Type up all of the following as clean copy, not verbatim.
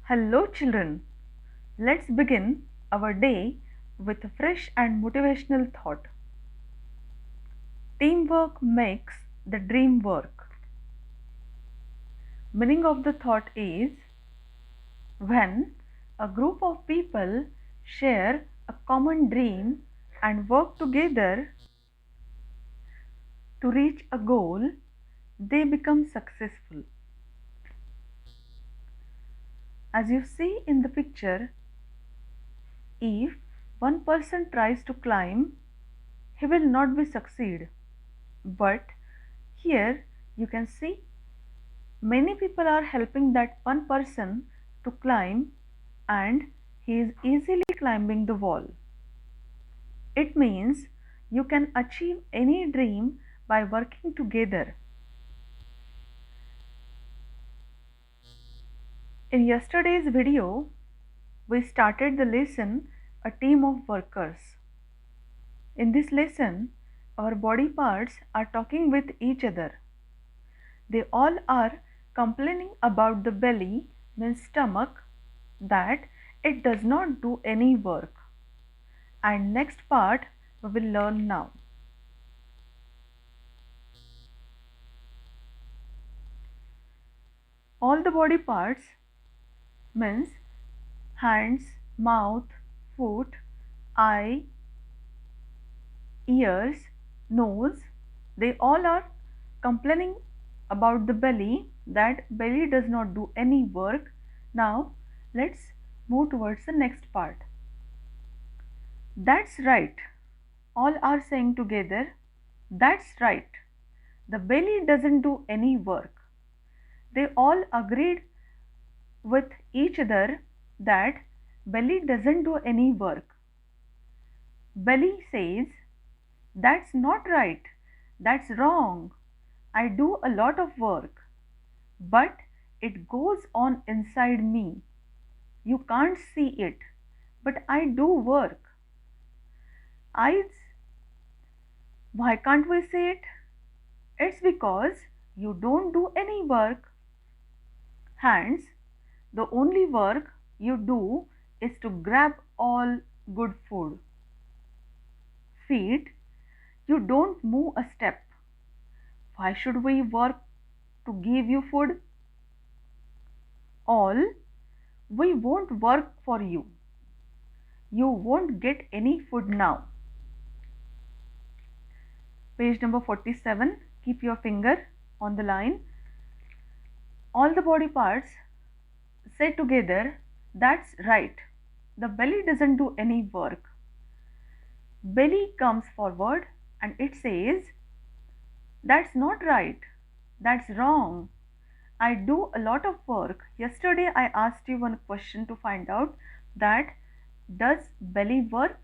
Hello, children. Let's begin our day with a fresh and motivational thought. Teamwork makes the dream work. Meaning of the thought is when a group of people share a common dream and work together to reach a goal, they become successful. As you see in the picture, if one person tries to climb, he will not be succeed. But here you can see many people are helping that one person to climb and he is easily climbing the wall. It means you can achieve any dream by working together. In yesterday's video, we started the lesson A Team of Workers. In this lesson, our body parts are talking with each other. They all are complaining about the belly, means stomach, that it does not do any work. And next part we will learn now. All the body parts means hands, mouth, foot, eye, ears, nose, they all are complaining about the belly, that belly does not do any work. Now let's move towards the next part. That's right. All are saying together, that's right. The belly doesn't do any work. They all agreed with each other that belly doesn't do any work. Belly says, that's not right. That's wrong. I do a lot of work, but it goes on inside me. You can't see it, but I do work. Eyes, why can't we see it? It's because you don't do any work. Hands, the only work you do is to grab all good food. Feet, you don't move a step. Why should we work to give you food? All, we won't work for you. You won't get any food now. Page number 47, keep your finger on the line. All the body parts say together, that's right. The belly doesn't do any work. Belly comes forward and it says, that's not right. That's wrong. I do a lot of work. Yesterday I asked you one question to find out that does belly work?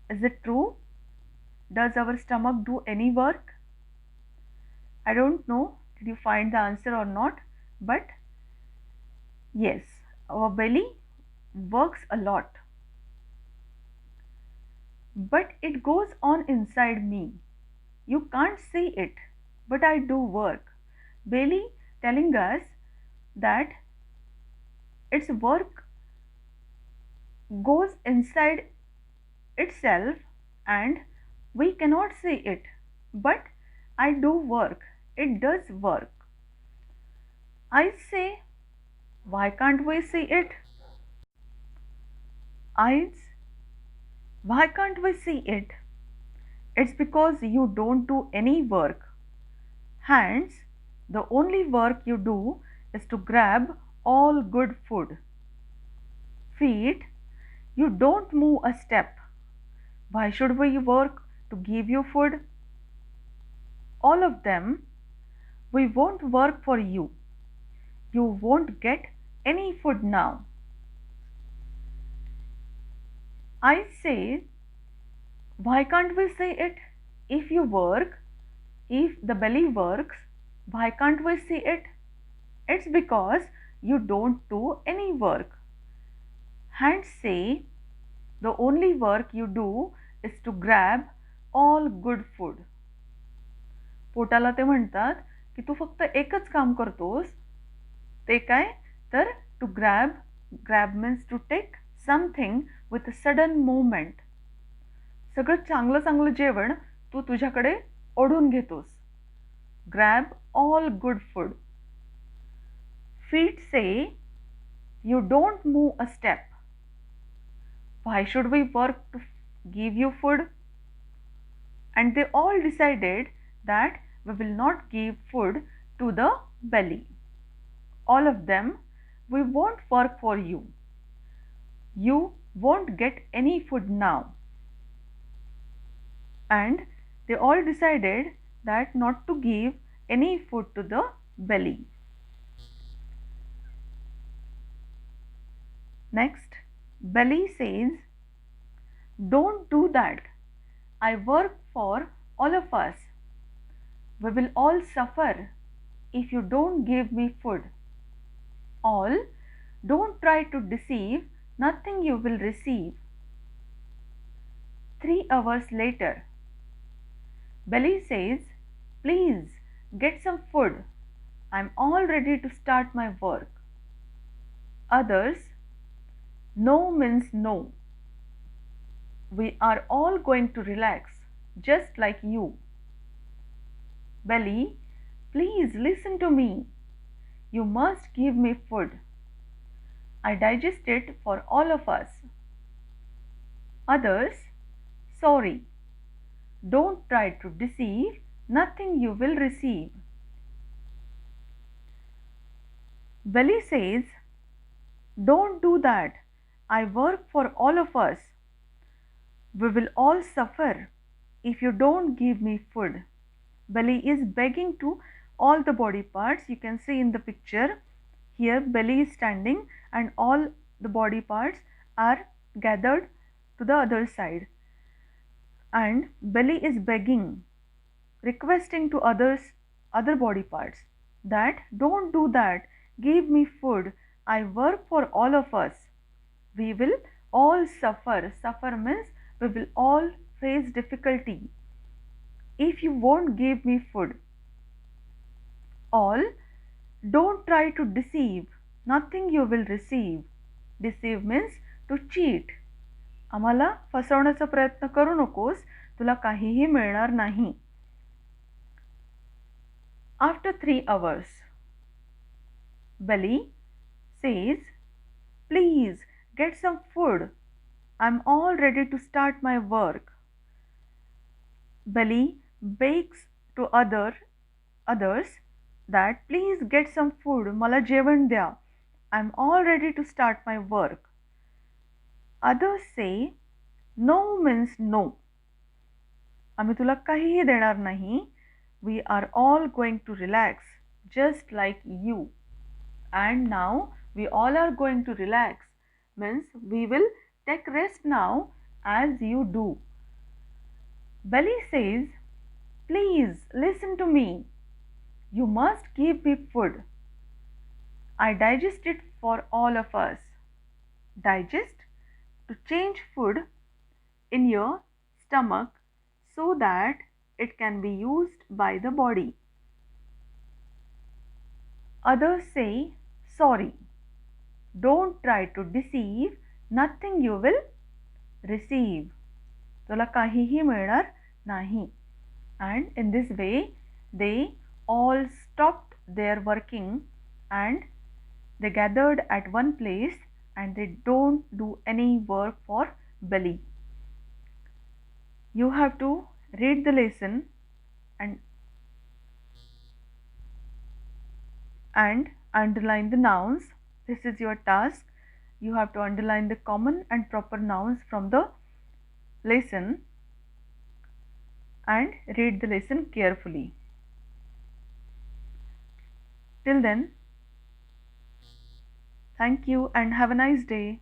Is it true? Does our stomach do any work? I don't know, did you find the answer or not? But yes, our belly works a lot. But it goes on inside me. You can't see it, but I do work. Belly telling us that its work goes inside itself and we cannot see it, but I do work. It does work. I say, why can't we see it? Eyes, why can't we see it? It's because you don't do any work. Hands, the only work you do is to grab all good food. Feet, you don't move a step. Why should we work to give you food? All of them, we won't work for you. You won't get any food now. I say, why can't we see it? If you work, if the belly works, why can't we see it? It's because you don't do any work. Hands say, the only work you do is to grab all good food. पोटाला ते म्हणतात की तू फक्त एकच काम करतोस, ते काय तर To grab means to take something with a sudden movement. सगळं चांगलं चांगलं जेवण तू तुझ्याकडे ओढून घेतोस. Grab all good food. Feet say, you don't move a step. Why should we work to give you food? And they all decided that we will not give food to the belly. All of them, we won't work for you. You won't get any food now. And they all decided that not to give any food to the belly. Next, belly says, don't do that. I work for all of us. We will all suffer if you don't give me food. All, don't try to deceive, nothing you will receive. 3 hours later, belly says, please get some food. I'm all ready to start my work. Others, no means no. We are all going to relax, just like you. Belly, please listen to me. You must give me food. I digest it for all of us. Others, sorry. Don't try to deceive, nothing you will receive. Belly says, don't do that. I work for all of us. We will all suffer if you don't give me food. Belly is begging to all the body parts. You can see in the picture here, belly is standing and all the body parts are gathered to the other side. And belly is begging, requesting to other body parts that don't do that. Give me food. I work for all of us. We will all suffer. Suffer means we will all face difficulty if you won't give me food. All, don't try to deceive. Nothing you will receive. Deceive means to cheat. आम्हाला फसवण्याचा प्रयत्न करू नकोस, तुला काहीही मिळणार नाही. After 3 hours, belly says, please get some food. I'm all ready to start my work. Belly begs to others that please get some food. मला जेवण द्या. I'm all ready to start my work. Others say, no means no. आम्ही तुला काहीही देणार नाही. We are all going to relax, just like you. And now we all are going to relax, means we will take rest now as you do. Belly says, please listen to me. You must give me food. I digest it for all of us. Digest, to change food in your stomach so that it can be used by the body. Others say, sorry. Don't try to deceive, nothing you will receive. तुला काहीही मिळणार नाही. And in this way, they all stopped their working and they gathered at one place and they don't do any work for belly. You have to read the lesson and underline the nouns. This is your task. You have to underline the common and proper nouns from the lesson and read the lesson carefully. Till then, thank you and have a nice day.